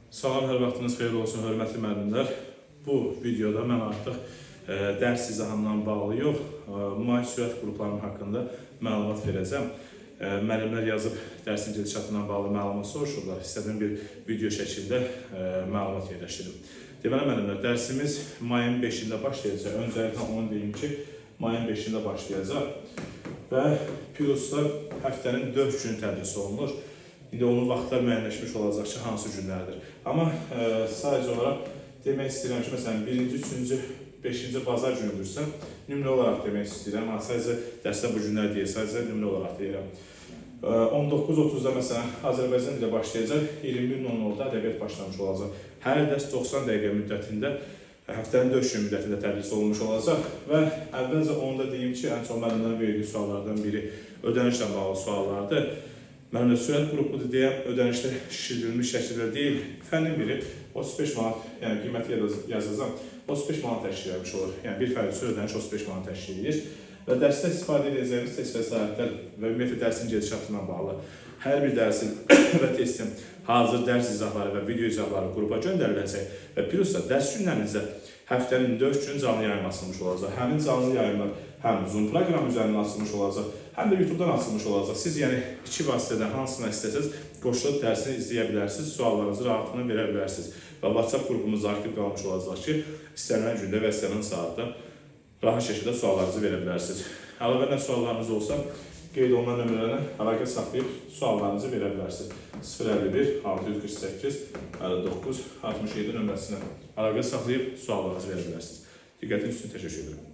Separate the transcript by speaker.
Speaker 1: Salam, hər vaxtınız xeyir olsun, hörmətli müəllimlər. Bu videoda mən artıq dərs izahından bağlı yox, may sürət qruplarının haqqında məlumat verəcəm. Müəllimlər yazıb dərsin gedişatından bağlı məlumat soruşurlar. İstədim bir video şəklində məlumat yerləşdirim. Deməli müəllimlər, dərsimiz mayın 5-də başlayacaq. Öncəliklə onu deyim ki, mayın 5-də başlayacaq və Piruslar həftənin 4 günü tədris olunur. İndi onun vaxtlar müəyyənləşmiş olacaq ki, hansı günlərdir. Amma sadəcə olaraq demək istəyirəm ki, məsələn, 1-ci, 3-cü, 5-ci bazar günüdürsə, nümunə olaraq demək istəyirəm. Sadəcə dərsdə bu günlər deyil, sadəcə nümunə olaraq deyirəm. 19:30-da məsələn, Azərbaycan ilə başlayacaq, 21:00-da ədəbiyyat başlamış olacaq. Hər dərs 90 dəqiqə müddətində, həftənin 4 gün müddətində tədris olunmuş olacaq və əvvəlcə onu da deyim ki, ən çox müəllimlərin verdiyi suallardan biri ödənişlə bağlı suallardır. Müəllimlər, sürət qrupudur deyə ödənişlər şişirdilmiş şəkildə deyil. Fənnin biri 35 manat, yəni qiyməti yazacaq, 35 manat təşkil etmiş olur. Yəni bir fərd üçün ödəniş 35 manat təşkil edir. Və dərsdə istifadə edəcəyimiz test vəsaitlər və ümumiyyətlə dərsin gedişatına bağlı hər bir dərsin və testin hazır dərs izahları və video izahları qrupa göndəriləcək və Pirusda dərs günlərinizdə həftənin 4 gün canlı yayım açılmış olacaq. Həmin canlı yayımlar həm Zoom proqramı üzərindən açılmış olacaq, həm də YouTube-dan açılmış olacaq. Siz yəni iki vasitədən hansına istəsəz, qoşulub dərsini izləyə bilərsiniz, suallarınızı rahatlıqla verə bilərsiniz. Və WhatsApp qrupumuzda aktiv qalmış olacaq ki, istənilən gündə və istənilən saatda rahat şəkildə suallarınızı verə bilərsiniz. Əlavə nə suallarınız olsa, qeyd olunan nömrələrə əlaqə saxlayıb suallarınızı verə bilərsiniz. 051 648 59 67 nömrəsinə əlaqə saxlayıb suallarınızı verə bilərsiniz. Diqqətiniz üçün təşəkkür edirəm.